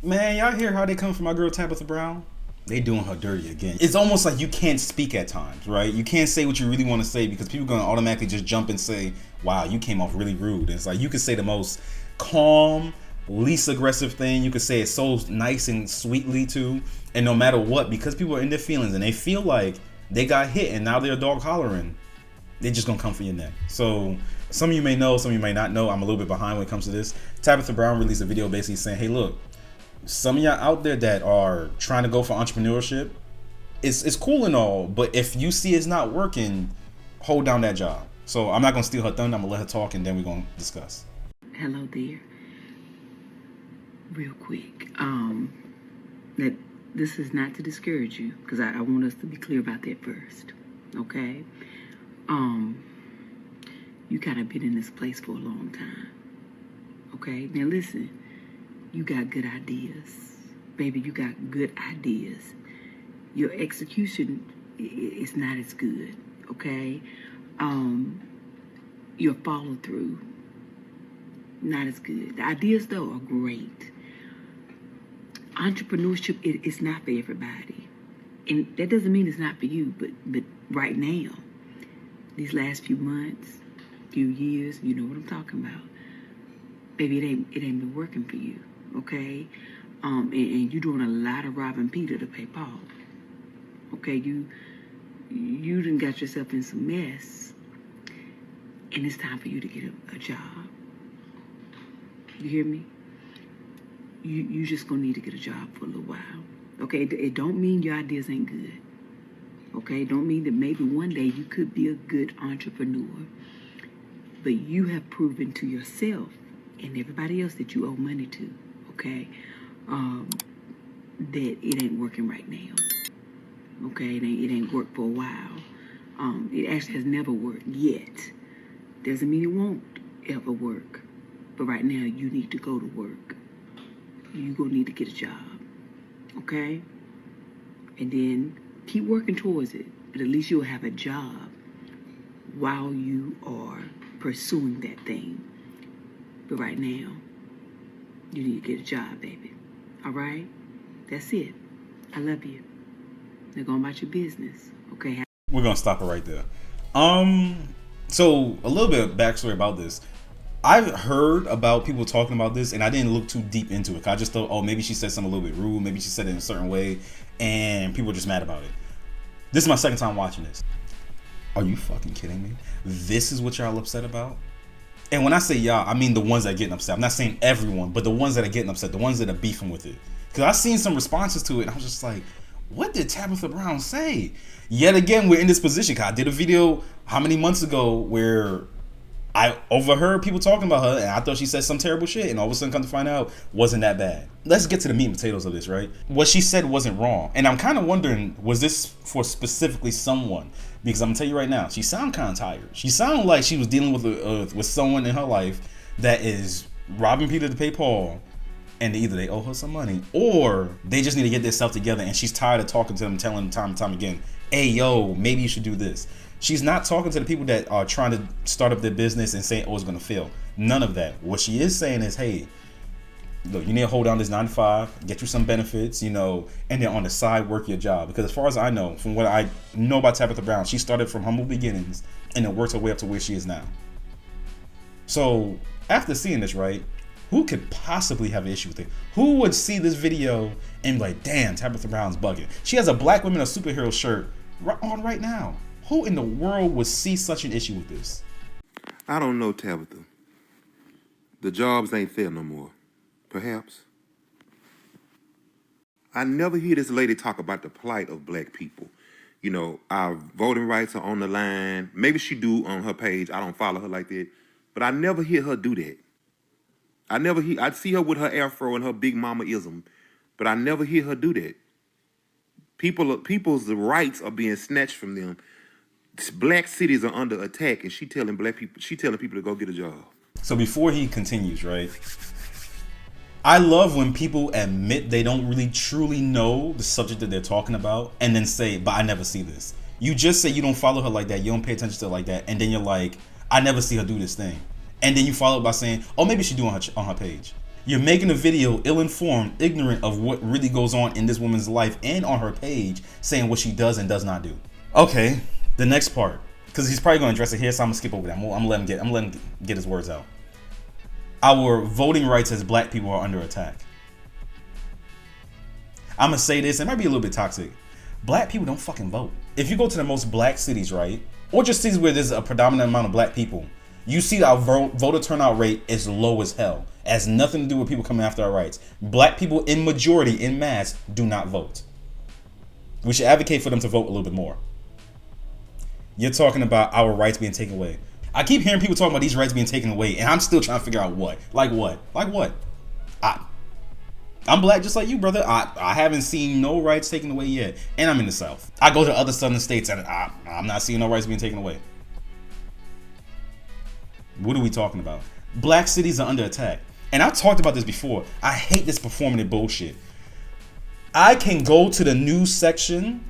Man, y'all hear how they come for my girl Tabitha Brown? They doing her dirty again. It's almost like you can't speak at times, right? You can't say what you really want to say because people are going to automatically just jump and say, wow, you came off really rude. And it's like you could say the most calm, least aggressive thing. You could say it so nice and sweetly too. And no matter what, because people are in their feelings and they feel like they got hit and now they're dog hollering, they're just going to come for your neck. So some of you may know, some of you may not know. I'm a little bit behind when it comes to this. Tabitha Brown released a video basically saying, hey, look, some of y'all out there that are trying to go for entrepreneurship, it's cool and all, but if you see it's not working, hold down that job. So I'm not gonna steal her thunder. I'm gonna let her talk, and then we're gonna discuss. Hello there. Real quick, that this is not to discourage you, because I want us to be clear about that first. Okay. You kind of been in this place for a long time. Okay. Now listen. You got good ideas. Baby, you got good ideas. Your execution is not as good, okay? Your follow through, not as good. The ideas, though, are great. Entrepreneurship is not for everybody. And that doesn't mean it's not for you, but right now, these last few months, few years, you know what I'm talking about. Baby, it ain't been working for you. Okay, and you're doing a lot of robbing Peter to pay Paul. Okay, you done got yourself in some mess, and it's time for you to get a job. You hear me? You just gonna need to get a job for a little while. Okay, it don't mean your ideas ain't good. Okay, it don't mean that maybe one day you could be a good entrepreneur, but you have proven to yourself and everybody else that you owe money to. Okay, that it ain't working right now. Okay, it ain't worked for a while. It actually has never worked yet. Doesn't mean it won't ever work. But right now, you need to go to work. You gonna need to get a job. Okay, and then keep working towards it. But at least you'll have a job while you are pursuing that thing. But right now, you need to get a job, baby. All right? That's it. I love you. Now go about your business, okay? We're gonna stop it right there. So a little bit of backstory about this. I've heard about people talking about this, and I didn't look too deep into it. I just thought, oh, maybe she said something a little bit rude. Maybe she said it in a certain way, and people were just mad about it. This is my second time watching this. Are you fucking kidding me? This is what y'all upset about? And when I say y'all, I mean the ones that are getting upset. I'm not saying everyone, but the ones that are getting upset, the ones that are beefing with it. Because I've seen some responses to it, and I was just like, what did Tabitha Brown say? Yet again, we're in this position. Cause I did a video how many months ago where I overheard people talking about her, and I thought she said some terrible shit, and all of a sudden come to find out, wasn't that bad. Let's get to the meat and potatoes of this, right? What she said wasn't wrong. And I'm kind of wondering, was this for specifically someone? Because I'm gonna tell you right now, she sounded kind of tired. She sounded like she was dealing with someone in her life that is robbing Peter to pay Paul, and either they owe her some money, or they just need to get their stuff together, and she's tired of talking to them, telling them time and time again, hey, yo, maybe you should do this. She's not talking to the people that are trying to start up their business and saying, oh, it's gonna fail. None of that. What she is saying is, hey, look, you need to hold on this 9 to 5, get you some benefits, and then on the side, work your job. Because as far as I know, from what I know about Tabitha Brown, she started from humble beginnings and then worked her way up to where she is now. So after seeing this, right, who could possibly have an issue with it? Who would see this video and be like, damn, Tabitha Brown's bugging? She has a Black Women of Superhero shirt on right now. Who in the world would see such an issue with this? I don't know, Tabitha. The jobs ain't fair no more. Perhaps. I never hear this lady talk about the plight of Black people. Our voting rights are on the line. Maybe she do on her page. I don't follow her like that. But I never hear her do that. I'd see her with her afro and her big mama-ism, but I never hear her do that. People's rights are being snatched from them. Black cities are under attack, and she telling people to go get a job. So before he continues, right? I love when people admit they don't really truly know the subject that they're talking about, and then say, but I never see this. You just say you don't follow her like that, you don't pay attention to her like that, and then you're like, I never see her do this thing. And then you follow it by saying, oh, maybe she do on her page. You're making a video ill-informed, ignorant of what really goes on in this woman's life and on her page, saying what she does and does not do. Okay, the next part, because he's probably going to address it here, so I'm gonna skip over that. I'm gonna let him get his words out. Our voting rights as black people are under attack. I'm gonna say this, it might be a little bit toxic. Black people don't fucking vote. If you go to the most black cities, right, or just cities where there's a predominant amount of black people, you see our voter turnout rate is low as hell. It has nothing to do with people coming after our rights. Black people in majority, in mass, do not vote. We should advocate for them to vote a little bit more. You're talking about our rights being taken away. I keep hearing people talking about these rights being taken away, and I'm still trying to figure out what. Like what? Like what? I'm black just like you, brother. I haven't seen no rights taken away yet, and I'm in the South. I go to other southern states, and I'm not seeing no rights being taken away. What are we talking about? Black cities are under attack. And I talked about this before. I hate this performative bullshit. I can go to the news section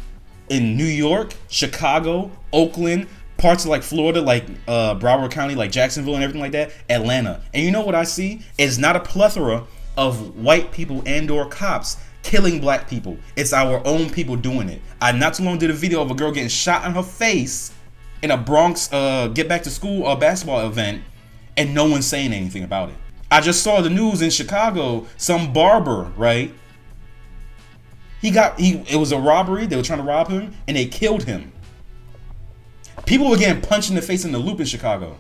in New York, Chicago, Oakland, parts of like Florida, like Broward County, like Jacksonville and everything like that, Atlanta. And you know what I see? It's not a plethora of white people and or cops killing black people. It's our own people doing it. I not too long did a video of a girl getting shot in her face in a Bronx get back to school basketball event, and no one's saying anything about it. I just saw the news in Chicago, some barber, right? It was a robbery, they were trying to rob him, and they killed him. People were getting punched in the face in the loop in Chicago.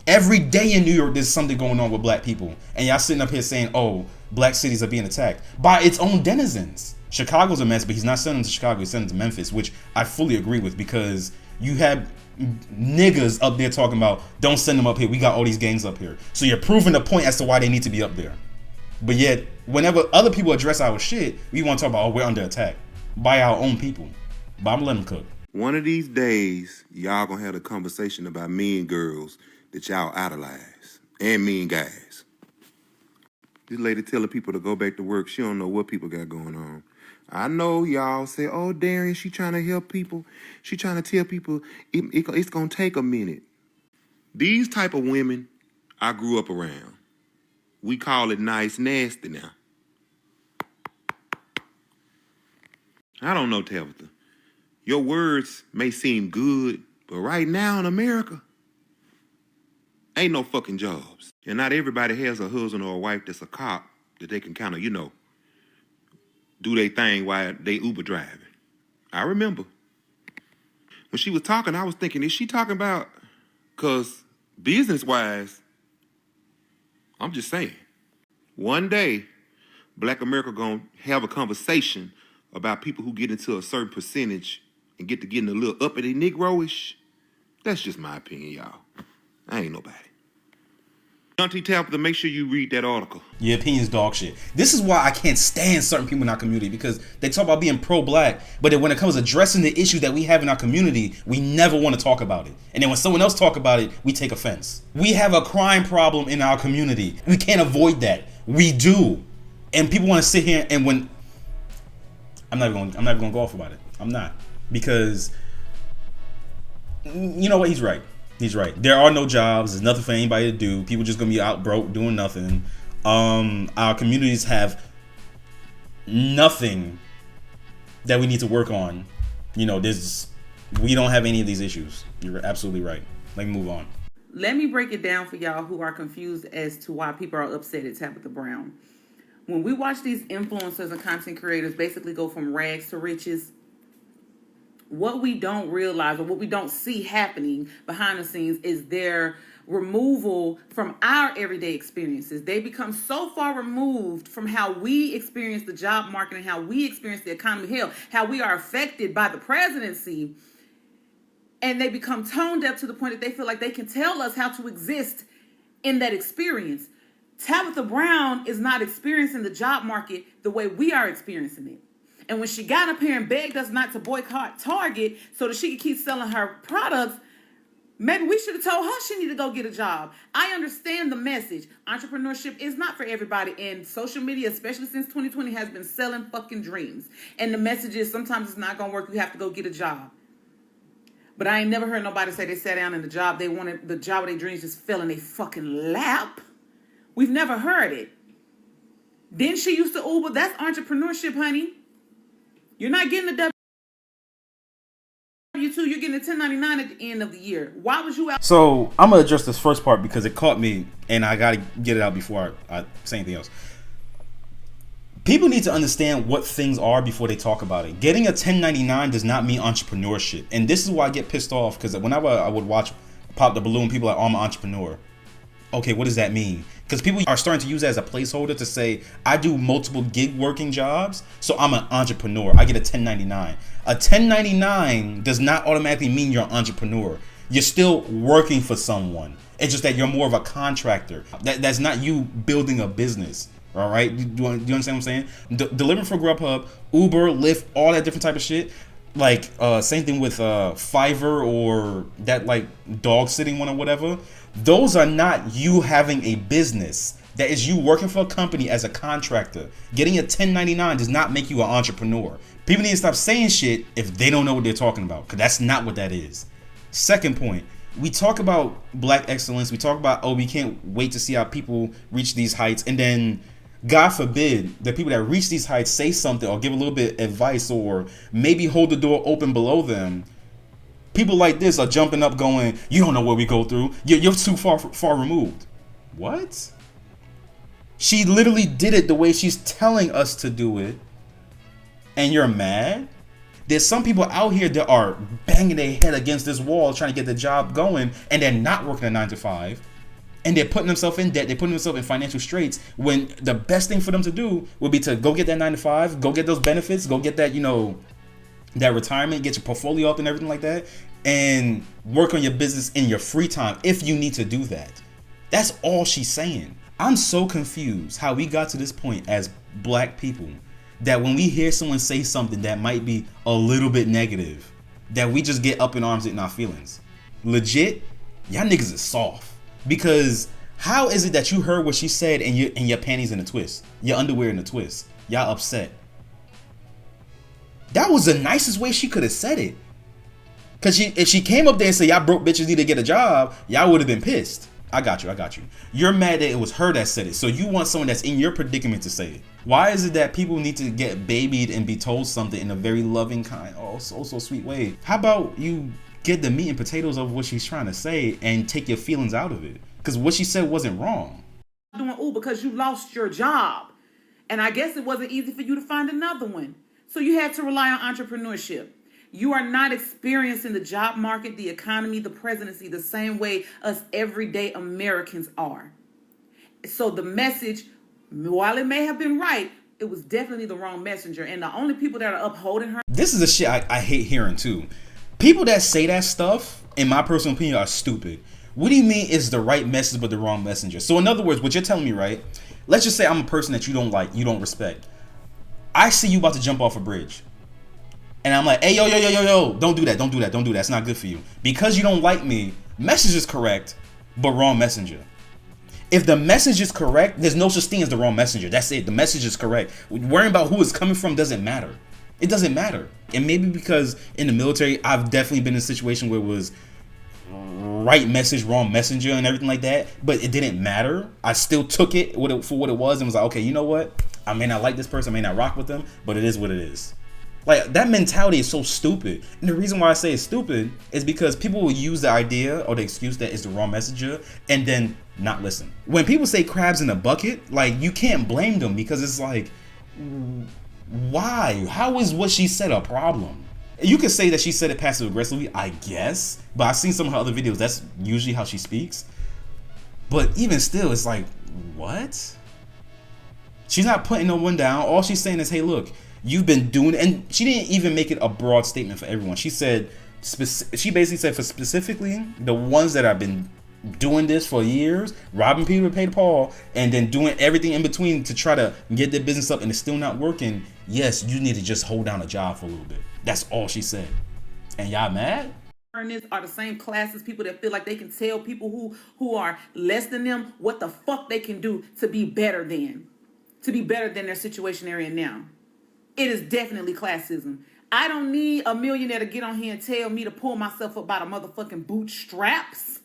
Every day in New York, there's something going on with black people. And y'all sitting up here saying, oh, black cities are being attacked by its own denizens. Chicago's a mess, but he's not sending them to Chicago, he's sending them to Memphis, which I fully agree with, because you have niggas up there talking about, don't send them up here, we got all these gangs up here. So you're proving the point as to why they need to be up there. But yet, whenever other people address our shit, we want to talk about, oh, we're under attack by our own people. But I'm letting them cook. One of these days, y'all gonna have a conversation about mean girls that y'all idolize, and mean guys. This lady telling people to go back to work. She don't know what people got going on. I know y'all say, oh, Darian, she trying to help people. She trying to tell people it's gonna take a minute. These type of women I grew up around. We call it nice nasty now. I don't know, Tabitha. Your words may seem good, but right now in America, ain't no fucking jobs. And not everybody has a husband or a wife that's a cop that they can kind of, do their thing while they Uber driving. I remember. When she was talking, I was thinking, is she talking about, because business-wise, I'm just saying, one day, Black America gonna have a conversation about people who get into a certain percentage and get to getting a little uppity Negroish. That's just my opinion, y'all. I ain't nobody. Auntie Tabitha, make sure you read that article. Your opinion's dog shit. This is why I can't stand certain people in our community, because they talk about being pro-black, but then when it comes to addressing the issue that we have in our community, we never want to talk about it. And then when someone else talk about it, we take offense. We have a crime problem in our community. We can't avoid that. We do. And people want to sit here and when I'm not even going to go off about it. I'm not. Because you know what? He's right. He's right. There are no jobs. There's nothing for anybody to do. People just gonna be out broke doing nothing. Our communities have nothing that we need to work on. We don't have any of these issues. You're absolutely right. Let me move on. Let me break it down for y'all who are confused as to why people are upset at Tabitha Brown. When we watch these influencers and content creators basically go from rags to riches, what we don't realize or what we don't see happening behind the scenes is their removal from our everyday experiences. They become so far removed from how we experience the job market and how we experience the economy, hell, how we are affected by the presidency. And they become tone deaf to the point that they feel like they can tell us how to exist in that experience. Tabitha Brown is not experiencing the job market the way we are experiencing it. And when she got up here and begged us not to boycott Target so that she could keep selling her products, maybe we should have told her she needed to go get a job. I understand the message. Entrepreneurship is not for everybody. And social media, especially since 2020, has been selling fucking dreams. And the message is sometimes it's not going to work. You have to go get a job. But I ain't never heard nobody say they sat down in the job they wanted, the job of their dreams just fell in their fucking lap We've never heard it. Then she used to Uber. That's entrepreneurship, honey. You're not getting the W-2. You're getting a 1099 at the end of the year. Why was you out? So I'm gonna address this first part because it caught me, and I gotta get it out before I say anything else. People need to understand what things are before they talk about it. Getting a 1099 does not mean entrepreneurship, and this is why I get pissed off, because whenever I would watch Pop the Balloon, people are like, oh, I'm an entrepreneur. Okay, what does that mean? Because people are starting to use that as a placeholder to say, I do multiple gig working jobs, so I'm an entrepreneur. I get a 1099. A 1099 does not automatically mean you're an entrepreneur. You're still working for someone. It's just that you're more of a contractor. That's not you building a business. All right, do you understand what I'm saying? Delivering for Grubhub, Uber, Lyft, all that different type of shit. Like same thing with Fiverr or that like dog sitting one or whatever. Those are not you having a business. That is you working for a company as a contractor. Getting a 1099 does not make you an entrepreneur. People need to stop saying shit if they don't know what they're talking about, because that's not what that is. Second point. We talk about black excellence. We talk about, oh, we can't wait to see how people reach these heights, and then God forbid the people that reach these heights say something or give a little bit of advice or maybe hold the door open below them. People like this are jumping up going, you don't know what we go through. You're too far removed. What? She literally did it the way she's telling us to do it. And you're mad? There's some people out here that are banging their head against this wall trying to get the job going, and they're not working a 9 to 5. And they're putting themselves in debt. They're putting themselves in financial straits when the best thing for them to do would be to go get that 9 to 5, go get those benefits, go get that, that retirement, get your portfolio up and everything like that, and work on your business in your free time if you need to do that. That's all she's saying. I'm so confused how we got to this point as black people that when we hear someone say something that might be a little bit negative, that we just get up in arms in our feelings. Legit, y'all niggas is soft. Because how is it that you heard what she said and your panties in a twist, your underwear in a twist, y'all upset? That was the nicest way she could have said it. Cause if she came up there and said y'all broke bitches need to get a job, y'all would have been pissed. I got you. You're mad that it was her that said it, so you want someone that's in your predicament to say it. Why is it that people need to get babied and be told something in a very loving, kind, so sweet way? How about you get the meat and potatoes of what she's trying to say and take your feelings out of it? Because what she said wasn't wrong. Doing Uber because you lost your job, and I guess it wasn't easy for you to find another one, so you had to rely on entrepreneurship. You are not experiencing the job market, the economy, the presidency the same way us everyday Americans are. So the message, while it may have been right, it was definitely the wrong messenger. And the only people that are upholding her. This is the shit I hate hearing too. People that say that stuff, in my personal opinion, are stupid. What do you mean it's the right message but the wrong messenger? So in other words, what you're telling me, right? Let's just say I'm a person that you don't like, you don't respect. I see you about to jump off a bridge. And I'm like, hey, yo, don't do that. It's not good for you. Because you don't like me, message is correct, but wrong messenger. If the message is correct, there's no such thing as the wrong messenger. That's it. The message is correct. Worrying about who it's coming from doesn't matter. It doesn't matter. And maybe because in the military, I've definitely been in a situation where it was right message, wrong messenger and everything like that. But it didn't matter. I still took it for what it was and was like, okay, you know what? I may not like this person. I may not rock with them, but it is what it is. Like, that mentality is so stupid. And the reason why I say it's stupid is because people will use the idea or the excuse that it's the wrong messenger and then not listen. When people say crabs in a bucket, like, you can't blame them because it's like, why? How is what she said a problem? You could say that she said it passive aggressively, I guess. But I've seen some of her other videos. That's usually how she speaks. But even still, it's like, what? She's not putting no one down. All she's saying is, hey, look, you've been doing it. And she didn't even make it a broad statement for everyone. She said, she basically said for specifically the ones that have been doing this for years, robbing people to pay Paul, and then doing everything in between to try to get their business up and it's still not working. Yes, you need to just hold down a job for a little bit. That's all she said. And y'all mad? Are the same classes, people that feel like they can tell people who are less than them what the fuck they can do to be better than their situation they're in now. It is definitely classism. I don't need a millionaire to get on here and tell me to pull myself up by the motherfucking bootstraps.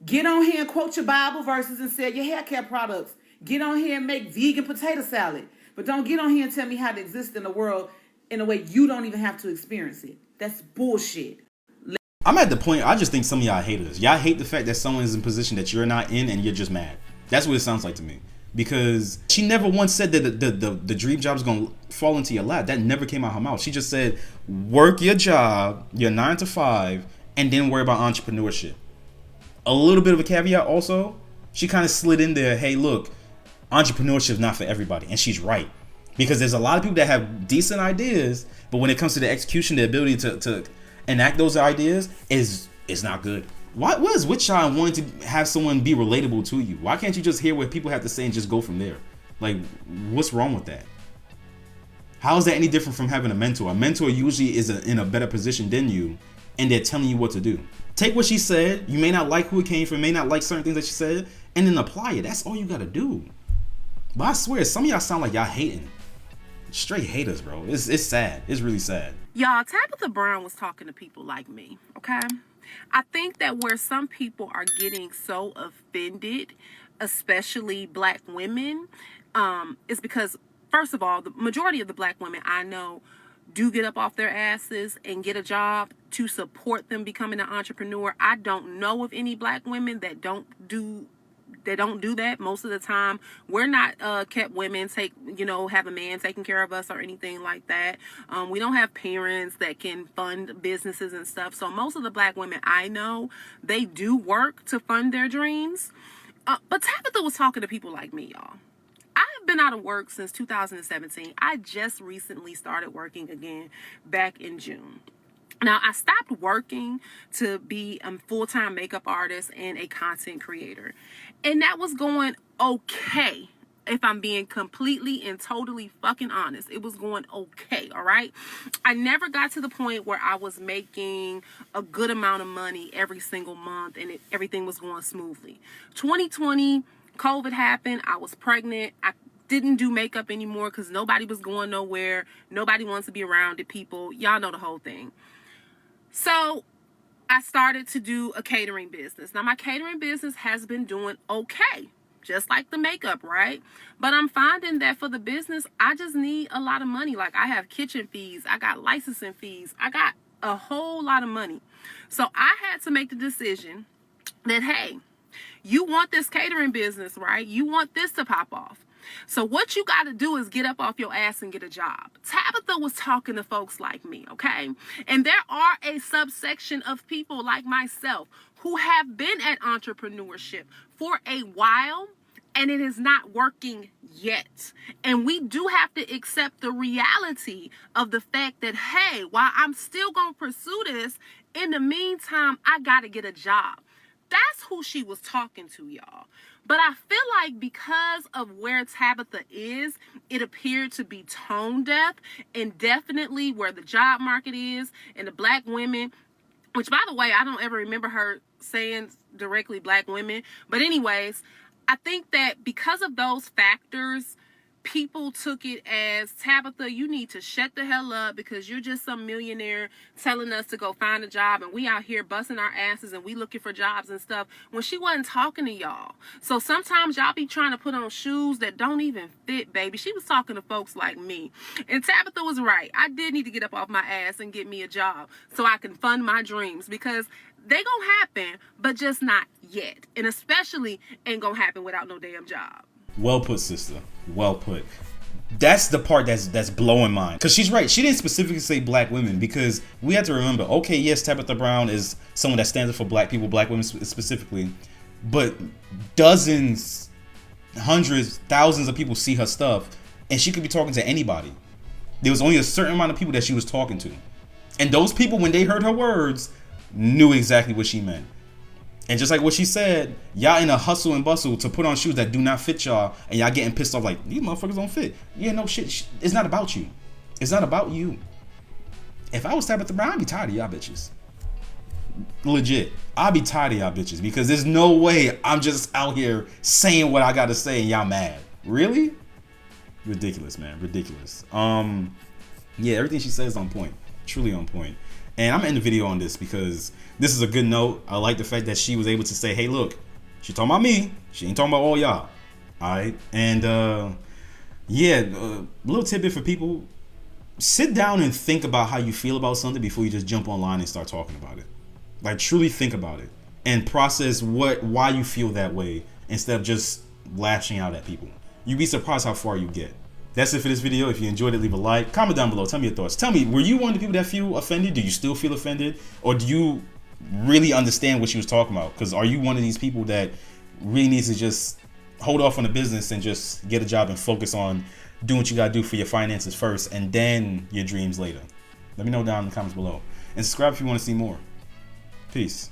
Get on here and quote your Bible verses and sell your hair care products. Get on here and make vegan potato salad. But don't get on here and tell me how to exist in the world in a way you don't even have to experience it. That's bullshit. I'm at the point, I just think some of y'all hate us. Y'all hate the fact that someone is in a position that you're not in and you're just mad. That's what it sounds like to me. Because she never once said that the dream job is going to fall into your lap. That never came out of her mouth. She just said, work your job, your 9 to 5, and then worry about entrepreneurship. A little bit of a caveat also, she kind of slid in there, hey, look, entrepreneurship is not for everybody. And she's right. Because there's a lot of people that have decent ideas, but when it comes to the execution, the ability to enact those ideas is not good. What is with y'all wanting to have someone be relatable to you? Why can't you just hear what people have to say and just go from there? Like, what's wrong with that? How is that any different from having a mentor? A mentor usually is in a better position than you, and they're telling you what to do. Take what she said. You may not like who it came from, may not like certain things that she said, and then apply it. That's all you gotta do. But I swear, some of y'all sound like y'all hating. Straight haters, bro. It's sad. It's really sad. Y'all, Tabitha Brown was talking to people like me, okay? I think that where some people are getting so offended, especially black women, is because, first of all, the majority of the black women I know do get up off their asses and get a job to support them becoming an entrepreneur. I don't know of any black women that don't do that. Most of the time we're not kept women have a man taking care of us or anything like that. We don't have parents that can fund businesses and stuff. So most of the black women I know, they do work to fund their dreams. But Tabitha was talking to people like me, y'all. I have been out of work since 2017. I just recently started working again back in June. Now, I stopped working to be a full-time makeup artist and a content creator. And that was going okay, if I'm being completely and totally fucking honest. It was going okay, all right? I never got to the point where I was making a good amount of money every single month and everything was going smoothly. 2020, COVID happened. I was pregnant. I didn't do makeup anymore because nobody was going nowhere. Nobody wants to be around it, people. Y'all know the whole thing. So I started to do a catering business. Now, my catering business has been doing okay, just like the makeup, right? But I'm finding that for the business, I just need a lot of money. Like, I have kitchen fees, I got licensing fees, I got a whole lot of money. So I had to make the decision that, hey, you want this catering business, right? You want this to pop off. So what you got to do is get up off your ass and get a job. Tabitha was talking to folks like me, okay? And there are a subsection of people like myself who have been at entrepreneurship for a while, and it is not working yet. And we do have to accept the reality of the fact that, hey, while I'm still going to pursue this, in the meantime, I got to get a job. That's who she was talking to, y'all. But I feel like because of where Tabitha is, it appeared to be tone deaf, and definitely where the job market is and the black women, which, by the way, I don't ever remember her saying directly black women. But anyways, I think that because of those factors, people took it as, Tabitha, you need to shut the hell up because you're just some millionaire telling us to go find a job, and we out here busting our asses and we looking for jobs and stuff, when she wasn't talking to y'all. So sometimes y'all be trying to put on shoes that don't even fit, baby. She was talking to folks like me. And Tabitha was right. I did need to get up off my ass and get me a job so I can fund my dreams, because they gonna happen, but just not yet. And especially ain't gonna happen without no damn job. Well put, sister. Well put. That's the part that's blowing mine. Because she's right. She didn't specifically say black women, because we have to remember, okay, yes, Tabitha Brown is someone that stands up for black people, black women specifically. But dozens, hundreds, thousands of people see her stuff, and she could be talking to anybody. There was only a certain amount of people that she was talking to. And those people, when they heard her words, knew exactly what she meant. And just like what she said, y'all in a hustle and bustle to put on shoes that do not fit y'all, and y'all getting pissed off like, these motherfuckers don't fit. Yeah, no shit. It's not about you. It's not about you. If I was Tabitha Brown, I'd be tired of y'all bitches. Legit. I'd be tired of y'all bitches, because there's no way I'm just out here saying what I gotta say and y'all mad. Really? Ridiculous, man. Ridiculous. Yeah, everything she says is on point. Truly on point. And I'm ending the video on this because this is a good note. I like the fact that she was able to say, hey, look, she talking about me. She ain't talking about all y'all. All right. And yeah, little tidbit for people. Sit down and think about how you feel about something before you just jump online and start talking about it. Like, truly think about it and process why you feel that way instead of just lashing out at people. You'd be surprised how far you get. That's it for this video. If you enjoyed it, leave a like. Comment down below. Tell me your thoughts. Tell me, were you one of the people that feel offended? Do you still feel offended? Or do you really understand what she was talking about? Because are you one of these people that really needs to just hold off on the business and just get a job and focus on doing what you gotta do for your finances first and then your dreams later? Let me know down in the comments below. And subscribe if you want to see more. Peace.